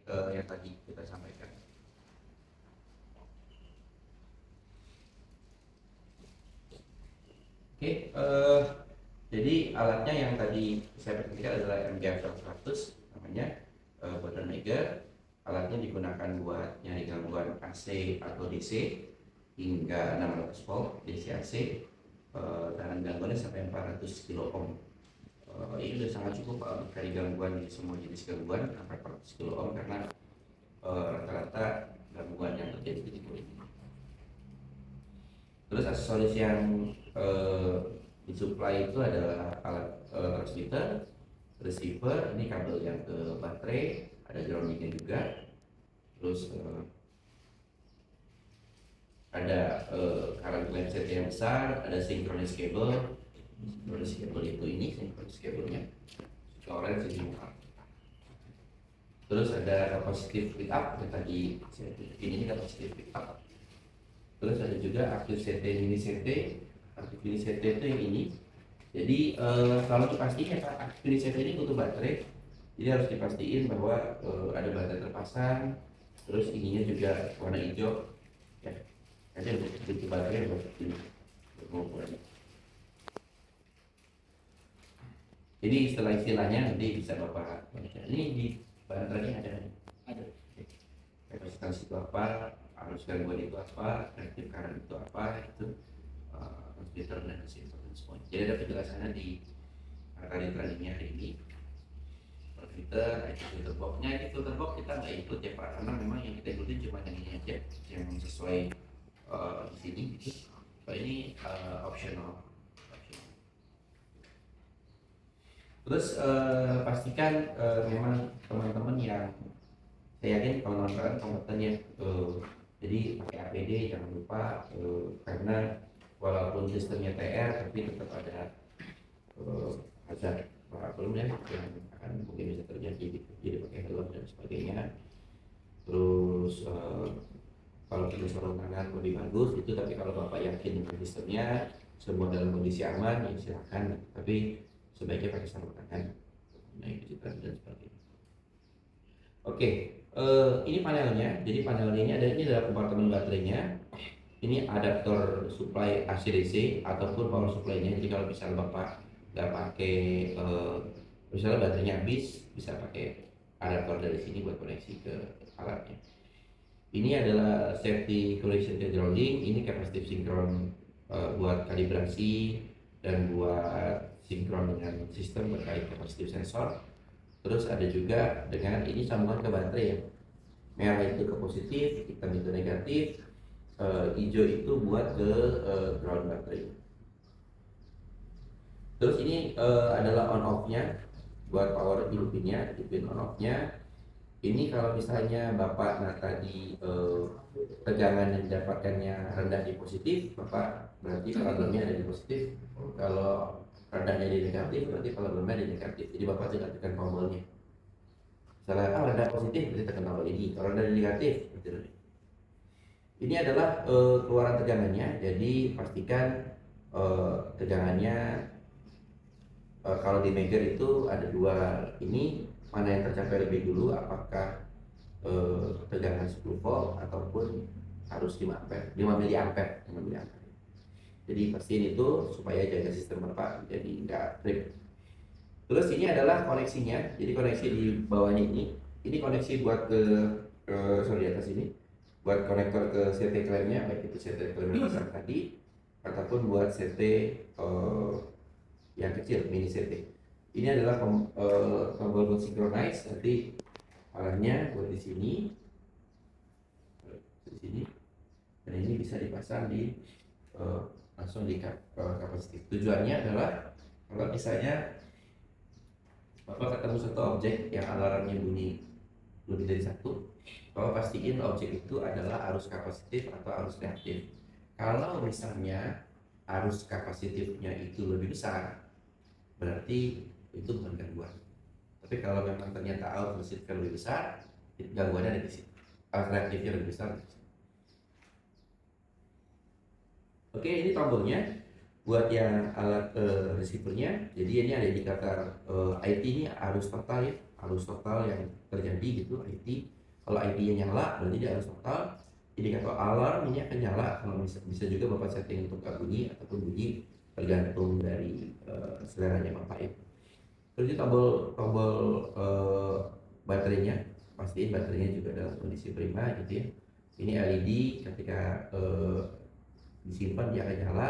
yang tadi kita sampaikan. Oke, jadi alatnya yang tadi saya presentasikan adalah MGF 100 namanya, Bottlenegger. Alatnya digunakan buat nyari gangguan AC atau DC hingga 600 volt DC AC, dan gangguannya sampai 400 kilo ohm. Ini sudah sangat cukup dari gangguan di semua jenis gangguan sampai 400 kilo ohm, karena rata-rata gangguan yang terjadi di tipe ini. Terus aksesoris yang disuplai itu adalah alat transmitter, receiver, ini kabel yang ke baterai, ada groundingnya juga. Terus ada current line set yang besar, ada synchronous cable. Synchronous cable itu ini synchronous cable-nya, orange ini. Terus ada capacitive pick up yang tadi saya tunjukin, ini capacitive pick up. Terus ada juga active CT, mini CT. Active mini CT itu yang ini. Jadi kalau dipastikan active mini CT ini butuh baterai, jadi harus dipastiin bahwa ada baterai terpasang. Terus ininya juga warna hijau, ya. Ada butuh baterai buat ini. Jadi istilahnya nanti bisa Bapak baca. Ini di baterainya ada. Kapasitas itu apa, arus gangguan itu apa, reaktif current itu apa, itu transmitter dan receiver dan semuanya. Jadi ada penjelasannya di materi trainingnya hari ini. Filter, filter boxnya, ini filter box kita nggak ikut ya Pak, karena memang yang kita ikutin cuma yang ini aja, yang sesuai di sini gitu. So ini optional. Terus pastikan memang teman-teman yang saya yakin kalau nonton kompeten ya, jadi pakai APD jangan lupa, karena walaupun sistemnya TR tapi tetap ada hazard problem ya yang akan mungkin bisa terjadi gitu. Jadi pakai helm dan sebagainya. Terus kalau kita sarung tangan lebih bagus itu, tapi kalau Bapak yakin dengan sistemnya semua dalam kondisi aman ya silakan, tapi sebaiknya pakai sarung tangan, naik dan sebagainya. Oke, ini panelnya. Jadi panelnya ini adalah kompartemen baterainya. Ini adaptor supply AC DC ataupun power supply-nya. Jadi kalau misalnya Bapak nggak pakai, misalnya baterainya habis, bisa pakai adaptor dari sini buat koneksi ke alatnya. Ini adalah safety collision grounding. Ini capacitive sinkron buat kalibrasi dan buat sinkron dengan sistem terkait capacitive sensor. Terus ada juga dengan ini sambungan ke baterai ya. Merah itu ke positif, hitam itu negatif, hijau itu buat ke ground baterai. Terus ini adalah on off-nya buat power in-nya, in on off-nya. Ini kalau misalnya Bapak tadi tegangan yang didapatkannya rendah di positif, Bapak berarti problemnya ada di positif. Kalau rendahnya di negatif, berarti problemnya di negatif. Jadi Bapak tidak tekan tombolnya. Misalnya rendah positif, berarti tekan tombol ini. Kalau rendah di negatif, berarti ini adalah keluaran tegangannya. Jadi pastikan tegangannya kalau di meger itu ada dua, ini mana yang tercapai lebih dulu, apakah tegangan 10 volt ataupun harus 5 ampere, 5 mili ampere. Jadi pastiin itu supaya jaga sistem Bapak jadi nggak trip. Terus ini adalah koneksinya. Jadi koneksi di bawahnya ini koneksi buat ke sorry, atas ini buat konektor ke CT klaimnya, baik itu CT klaim yang besar tadi ataupun buat CT yang kecil, mini CT. Ini adalah tombol buat synchronize, nanti arahnya buat di sini, dan ini bisa dipasang di langsung di kapasitif. Tujuannya adalah kalau misalnya Bapak ketemu satu objek yang alarmnya bunyi lebih dari satu, Bapak pastiin objek itu adalah arus kapasitif atau arus reaktif. Kalau misalnya arus kapasitifnya itu lebih besar, berarti itu bukan gangguan. Tapi kalau memang ternyata arus kapasitifnya lebih besar, gangguannya ada di sini. Arus reaktifnya lebih besar. Oke, ini tombolnya buat yang alat receivernya. Jadi ini ada indikator IT, ini arus total ya, arus total yang terjadi gitu IT. ID-nya nyala berarti dia harus total. Indikator alarm ini akan nyala kalau bisa juga Bapak setting untuk gak bunyi ataupun bunyi tergantung dari seleranya Bapak ya. Terus tombol baterainya, pastiin baterainya juga dalam kondisi prima gitu ya. Ini LED ketika disimpan dia akan nyala.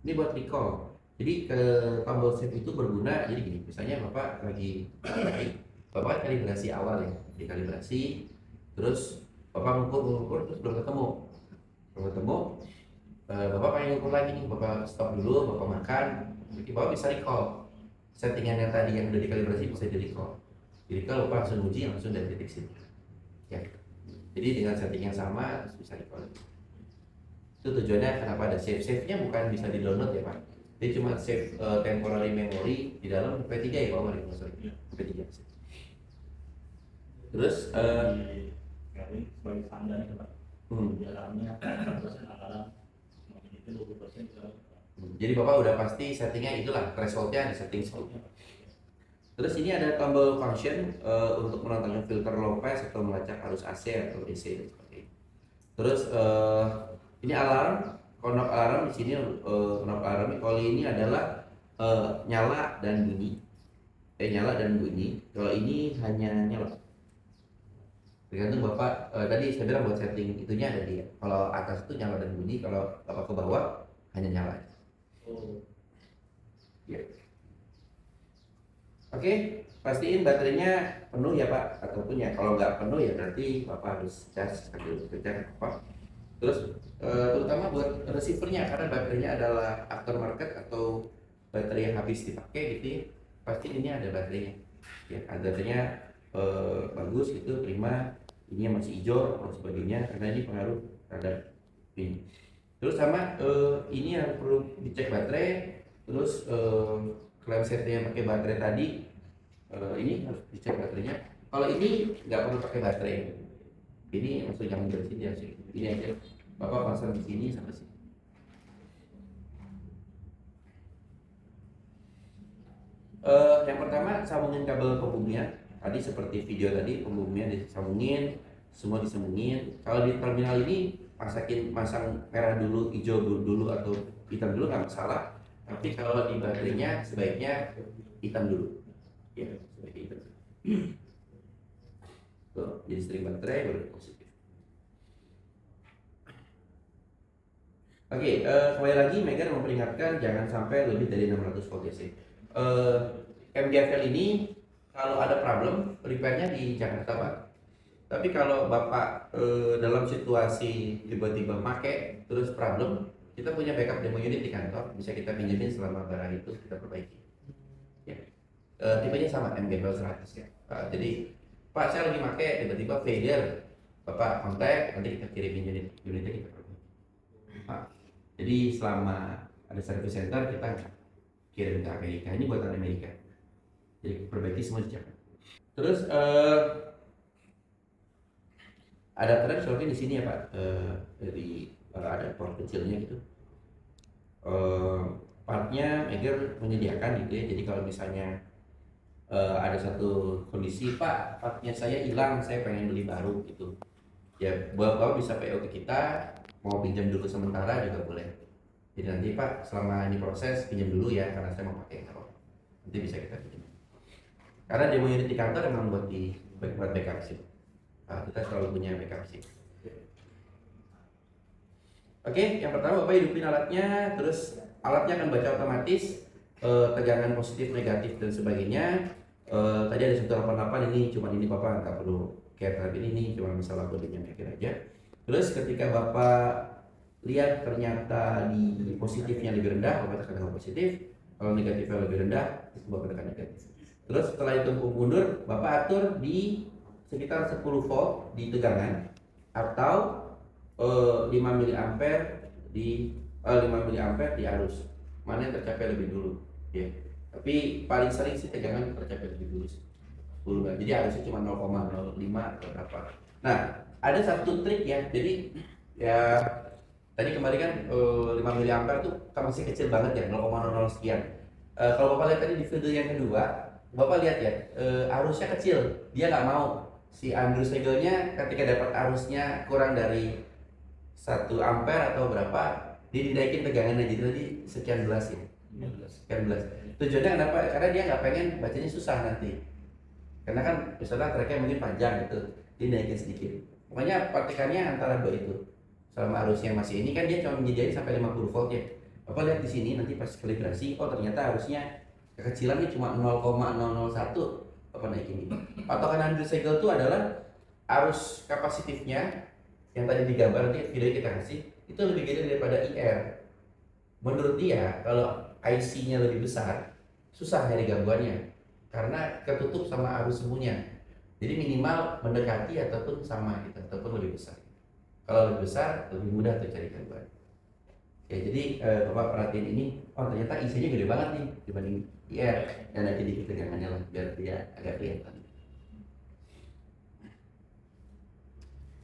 Ini buat recall. Jadi ke tombol save itu berguna. Jadi gini, misalnya Bapak lagi Bapak kalibrasi awal ya, dikalibrasi, terus Bapak ngukur terus belum ketemu, Bapak pengen ngukur lagi nih, Bapak stop dulu, Bapak makan, jadi Bapak bisa recall settingan yang tadi yang udah dikalibrasi bisa di recall. Jadi kalau Bapak langsung uji langsung dari titik situ, ya. Jadi dengan setting yang sama bisa recall. Itu tujuannya kenapa ada save-nya bukan bisa di download ya Pak. Dia cuma save temporary memory di dalam P3 ya Pak, P3. Terus sebagai standar itu Pak. Di alarmnya 100% alarm, itu 20% juga. Jadi Bapak udah pasti settingnya itulah, thresholdnya di setting sebelumnya. Terus ini ada tombol function untuk menonton filter low pass atau melacak arus AC atau DC dan sebagainya. Terus ini alarm, knob alarm di sini knob alarm kalau ini adalah nyala dan bunyi. Nyala dan bunyi. Kalau ini hanya nyala. Tergantung Bapak tadi saya bilang buat setting itunya ada dia. Kalau atas itu nyala dan bunyi, kalau Bapak ke bawah hanya nyala. Ya. Oke, pastiin baterainya penuh ya Pak, ataupun ya kalau nggak penuh ya berarti Bapak harus charge apa. Terus terutama buat receivernya karena baterainya adalah aftermarket atau baterai yang habis dipakai gitu ya, pasti ini ada baterainya. Ya, baterainya bagus gitu, prima, ini masih hijau dan sebagainya karena ini pengaruh terhadap ini. Terus sama ini yang perlu dicek baterai, terus klaim setnya pakai baterai tadi ini harus dicek baterainya. Kalau ini nggak perlu pakai baterai, ini langsung jangan dari sini ya sih. Ini aja Bapak pasang di sini sampai sini. Yang pertama sambungin kabel pembumian. Tadi seperti video tadi pembumian disambungin, semua disambungin. Kalau di terminal ini masang merah dulu, hijau dulu atau hitam dulu nggak masalah. Tapi kalau di baterainya sebaiknya hitam dulu. Ya, sebaiknya hitam. Tuh, jadi string baterai baru positif. Oke, kembali lagi Megan memperingatkan jangan sampai lebih dari 600 volt DC. MDFL ini kalau ada problem repairnya di Jakarta Pak. Tapi kalau Bapak dalam situasi tiba-tiba pakai terus problem, kita punya backup demo unit di kantor, bisa kita pinjemin selama barang itu kita perbaiki. Ya. Tipenya sama MDFL 100 ya. Jadi Pak saya lagi pakai tiba-tiba failure, Bapak kontak nanti kita kirimin unitnya kita perbaiki. Pak. Jadi selama ada service center kita kirim ke Amerika, ini buatan Amerika. Jadi perbaiki semua di Jakarta. Terus adapternya soalnya di sini ya Pak, dari ada port kecilnya gitu. Partnya Megar menyediakan gitu ya. Jadi kalau misalnya ada satu kondisi Pak, partnya saya hilang, saya pengen beli baru gitu. Ya Bapak bisa PO ke kita, mau pinjam dulu sementara juga boleh. Jadi nanti Pak selama ini proses pinjam dulu ya karena saya mau pakai kalau nanti bisa kita pinjam. Karena demo unit di kantor memang buat backup sih. Kita selalu punya backup sih. Oke, yang pertama Bapak hidupin alatnya, terus alatnya akan baca otomatis tegangan positif, negatif dan sebagainya. Tadi ada 188 ini, cuma ini Bapak nggak perlu care terhadap ini cuma masalah kodenya mikir aja. Terus ketika Bapak lihat ternyata di positifnya lebih rendah, Bapak tekan dengan positif. Kalau negatifnya lebih rendah, itu Bapak tekan negatif. Terus setelah itu mundur, Bapak atur di sekitar 10 volt di tegangan atau 5 mA di 5 mA di arus. Mana yang tercapai lebih dulu ya. Tapi paling sering sih tegangan tercapai lebih dulu sih. 10, jadi arusnya cuma 0,05 atau berapa. Nah, ada satu trik ya. Jadi ya tadi kembali kan 5 mA tuh kan masih kecil banget ya, 0,00 sekian. Kalau Bapak lihat tadi di video yang kedua, Bapak lihat ya, arusnya kecil, dia nggak mau. si undersegelnya ketika dapat arusnya kurang dari 1 ampere atau berapa, dia dinaikin tegangannya jadi tadi sekian belas ya, sekian belas. Tujuannya kenapa? Karena dia nggak pengen bacanya susah nanti. Karena kan misalnya tracknya mungkin panjang gitu, dia naikin sedikit. Pokoknya praktikannya antara dua itu. Selama arusnya masih ini kan dia cuma menyediain sampai 50 volt ya. Bapak lihat di sini nanti pas kalibrasi, oh ternyata arusnya kekecilannya cuma 0,001, Bapak naikin ini. Patokan undersegel itu adalah arus kapasitifnya yang tadi digambar, nanti video kita kasih itu lebih gede daripada IR. Menurut dia kalau IC-nya lebih besar susah nyari gangguannya karena ketutup sama arus sumunya. Jadi minimal mendekati ataupun sama gitu, ataupun lebih besar. Kalau lebih besar lebih mudah tuh cari gangguan. Ya jadi Bapak perhatiin ini, oh ternyata IC-nya gede banget nih dibanding IR, dan nanti dikit tegangannya lah biar dia agak kelihatan.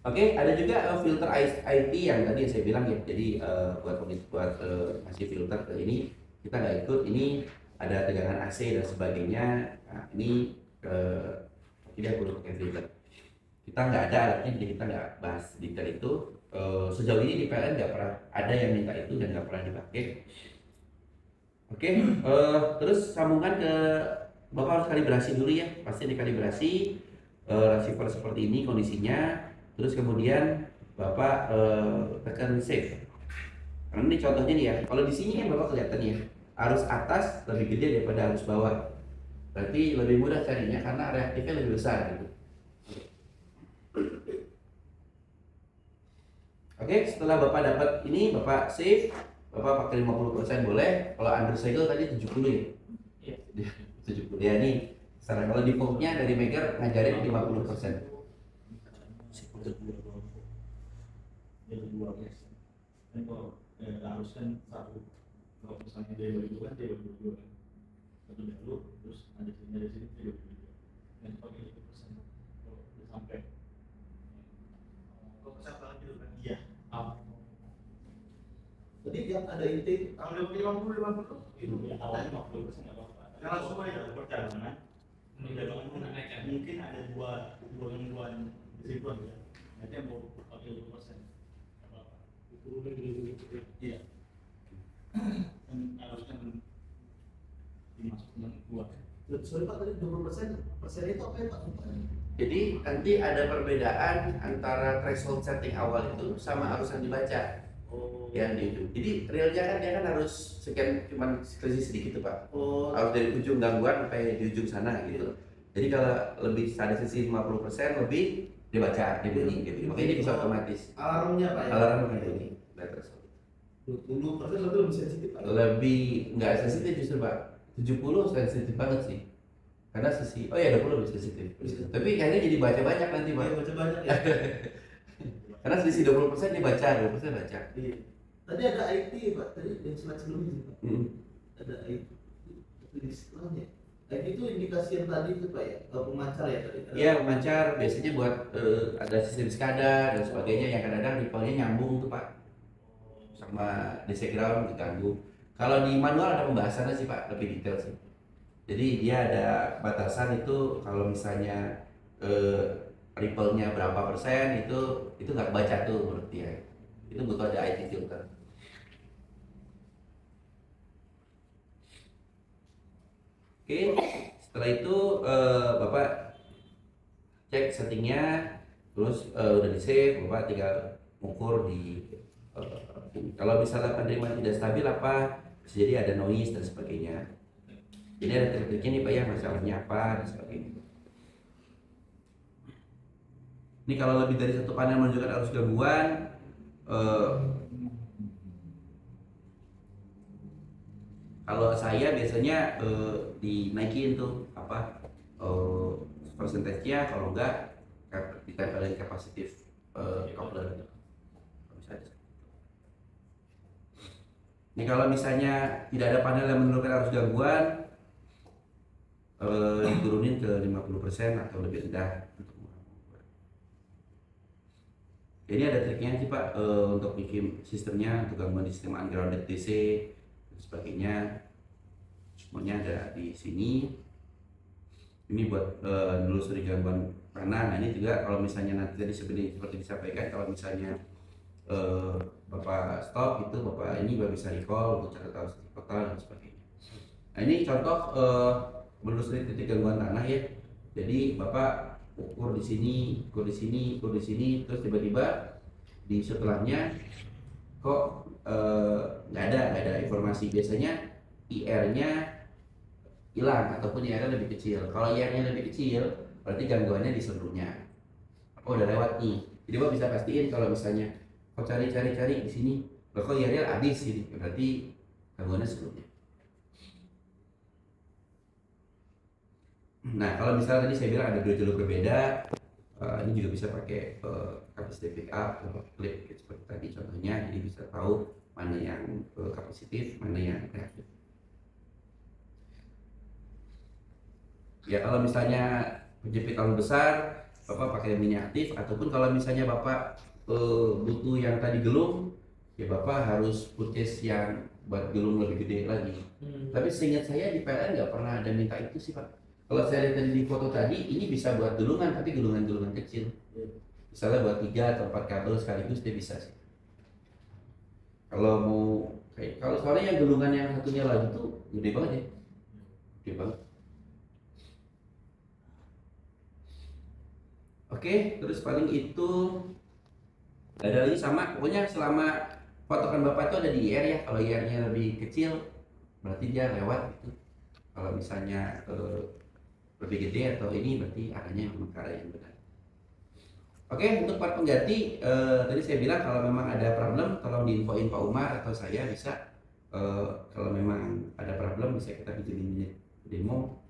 Oke, ada juga filter IP yang tadi saya bilang ya. Jadi buat ngasih filter ke ini kita nggak ikut. Ini ada tegangan AC dan sebagainya. Nah, ini tidak perlu pakai filter. Kita nggak ada alatnya, jadi kita nggak bahas detail itu. Sejauh ini di PLN nggak pernah ada yang minta itu dan nggak pernah dipakai. Oke, terus sambungan ke Bapak harus kalibrasi dulu ya. Pasti dikalibrasi receiver seperti ini kondisinya. Terus kemudian Bapak tekan save. Karena ini contohnya nih ya. Kalau di sini kan Bapak kelihatan ya, arus atas lebih gede daripada arus bawah. Berarti lebih mudah carinya karena reaktifnya lebih besar gitu. Oke, setelah Bapak dapat ini, Bapak save. Bapak pakai 50% boleh. Kalau undersegel tadi 70 ya. Iya. 70. Ya ini sekarang kalau defaultnya dari Megger ngajarin 50%. Dua biasa. Dan kalau harus kan satu, kalau misalnya dia bagi dua kan dia bagi dua kan. Satu dulu, terus ada sini dia bagi dua. Dan pakai 50%. Kalau udah sampai kalau saya lagi dulu kan iya. Jadi yang ada inti Kalau 50 itu ya awalnya 50% nggak apa-apa. Karena semua ya perjalanan mungkin ada dua gangguan di situ ya. Nanti yang mau pakai 20%. Iya. Dan harusnya dimasukkan dua. sorry Pak, tadi 20% itu apa ya Pak? Jadi nanti ada perbedaan antara threshold setting awal itu sama arus yang dibaca yang di ujung. Jadi realnya kan dia kan harus sekian, cuman sedikit tuh Pak. Harus dari ujung gangguan sampai di ujung sana gitu. Jadi kalau lebih ada sisi 50% lebih dibaca, dibunyi gitu. Makanya ini bisa otomatis. Alarmnya Pak ya? Alarmnya ini. 20% lebih sensitif Pak? Lebih nggak sensitif justru Pak. 70 sensitif banget sih. Karena sisi, oh ya 20 lebih sensitif. Tapi kayaknya jadi baca banyak nanti Pak. Iya, baca banyak ya. Karena selisih 20% dibaca, 20% baca. Iya. Tadi ada IT Pak, tadi yang slide sebelumnya sih Pak. Ada IT itu di sekolahnya. IT itu indikasi yang tadi itu Pak ya, pemancar ya tadi. Iya, pemancar biasanya buat ada sistem SCADA dan sebagainya yang kadang-kadang ripple-nya nyambung tuh Pak sama DC ground diganggu. Kalau di manual ada pembahasannya sih Pak, lebih detail sih. Jadi dia ada batasan itu kalau misalnya ripple-nya berapa persen itu nggak baca tuh menurut dia. Itu butuh ada IT filter. Oke, setelah itu Bapak cek settingnya, terus udah di save, Bapak tinggal ukur di kalau misalnya penerimaan tidak stabil apa, bisa jadi ada noise dan sebagainya. Jadi ada trik-triknya nih Pak ya, masalahnya apa dan sebagainya. Ini kalau lebih dari satu panel menunjukkan arus gangguan, kalau saya biasanya dinaikin tuh apa persentasenya, kalau enggak ditempelin kapasitif coupler. Ini kalau misalnya tidak ada panel yang menurunkan arus gangguan, diturunin ke 50% atau lebih rendah. Jadi ada triknya sih Pak untuk bikin sistemnya, untuk gangguan di sistem ungrounded DC dan sebagainya. Semuanya ada di sini. Ini buat menelusuri gangguan mana. Nah ini juga kalau misalnya nanti tadi seperti disampaikan, kalau misalnya Bapak stop itu Bapak ini Bapak bisa recall untuk catatan total dan sebagainya. Nah ini contoh menelusuri titik gangguan tanah ya. Jadi Bapak ukur di sini, ukur di sini, ukur di sini, terus tiba-tiba di setelahnya kok nggak ada informasi. Biasanya IR-nya hilang ataupun IR-nya lebih kecil. Kalau IR-nya lebih kecil, berarti gangguannya di seluruhnya. Udah lewat nih. Jadi Bapak bisa pastiin kalau misalnya kok cari di sini, kok IR-nya habis ini, berarti gangguannya seluruhnya. Nah, kalau misalnya tadi saya bilang ada 2 jalur berbeda, ini juga bisa pakai kapasitif backup atau clip seperti tadi contohnya, jadi bisa tahu mana yang kapasitif, mana yang reaktif. Ya kalau misalnya PJP terlalu besar, Bapak pakai mini aktif, ataupun kalau misalnya Bapak butuh yang tadi gelung, ya Bapak harus purchase yang buat gelung lebih gede lagi. Tapi seingat saya di PLN nggak pernah ada minta itu sih Pak. Kalau saya lihat tadi di foto tadi, ini bisa buat gulungan, tapi gulungan-gulungan kecil. Misalnya buat 3 atau 4 kabel sekaligus dia bisa sih. Kalau mau kalau soalnya yang gulungan yang satunya lagi tuh gede banget ya, gede banget. Oke, terus paling itu ada lagi sama, pokoknya selama patokan Bapak itu ada di IR ya. Kalau IR-nya lebih kecil, berarti dia lewat gitu. Kalau misalnya lebih gede atau ini, berarti arahnya memang ke arah yang benar. Oke, untuk part pengganti tadi saya bilang kalau memang ada problem tolong diinfoin Pak Umar atau saya bisa. Kalau memang ada problem bisa kita bikinin demo.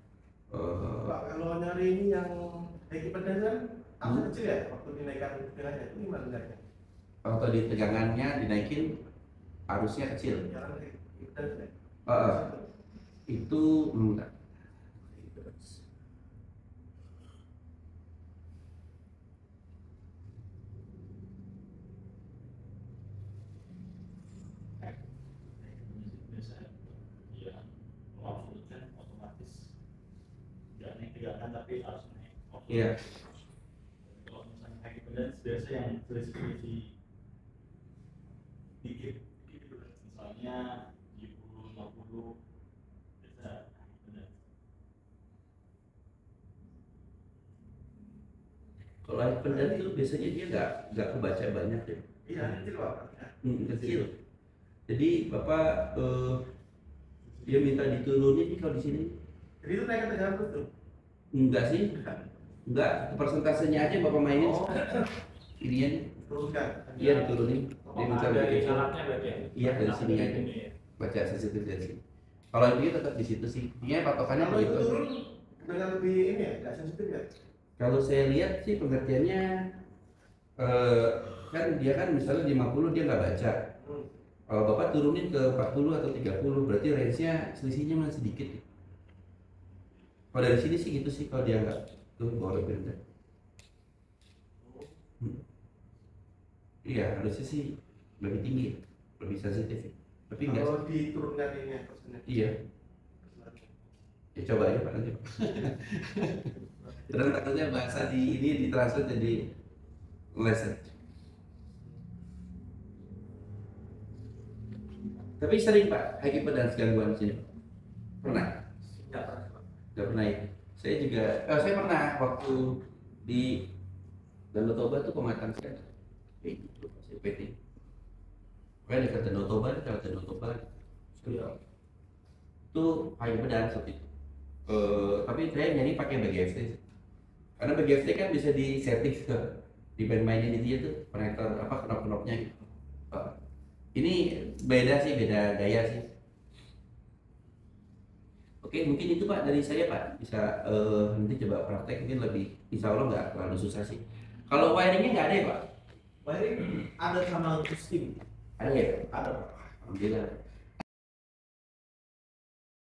Pak, kalau nyari ini yang equipment kan arusnya kecil ya, waktu dinaikkan tegangannya itu gimana caranya? Kalau tadi tegangannya dinaikin arusnya kecil. Jangan equipment Itu enggak. Tapi harus naik. Iya. Kalau misalnya high impedance biasa yang selisih dikit, misalnya 70, 50 biasa high impedance. Kalau high impedance itu biasanya dia nggak kebaca banyak deh. Iya, kecil Pak. Kecil. Jadi Bapak dia minta diturunin nih kalau di sini. Jadi itu naikkan tegangan terus tuh? Enggak sih, enggak, persentasenya aja Bapak mainin. Inian Turunkan. iya diturunin. Dia minta dari begitu. alatnya berarti ya? Iya dari sini aja. Baca sensitif dari sini. Kalau itu tetap di situ sih. Dia patokannya Kalau itu begitu. turun dengan lebih ini ya, nggak sensitif ya? Kalau saya lihat sih pengertiannya kan dia kan misalnya 50 dia nggak baca. Kalau Bapak turunin ke 40 atau 30 berarti range-nya selisihnya masih sedikit. Kalau dari sini sih gitu sih, kalau dia nggak tuh bawa lebih rendah. Iya harusnya sih lebih tinggi, lebih sensitif. Tapi enggak. Kalau diturunkan ini ya persennya. Iya. Ya coba aja Pak nanti. Terus takutnya bahasa di ini ditransfer jadi lesson. Tapi sering Pak, high impedance gangguan sini. Pernah? Nggak pernah Pak. Gak pernah ya. Saya juga, saya pernah waktu di Danau Toba tuh pematang saya. Itu saya PT. Pokoknya dekat Danau Toba, kalau Danau Toba itu high impedance waktu itu. Tapi saya nyari pakai BGFT. Karena BGFT kan bisa di setting ke di mainin itu tuh konektor apa knop-knopnya gitu. Ini beda sih, beda gaya sih. Oke, mungkin itu Pak dari saya Pak, bisa nanti coba praktek mungkin lebih, insya Allah nggak terlalu susah sih. Kalau wiringnya nggak ada ya Pak? Wiring ada sama untuk steam. Ada ya? Ada Pak. Alhamdulillah.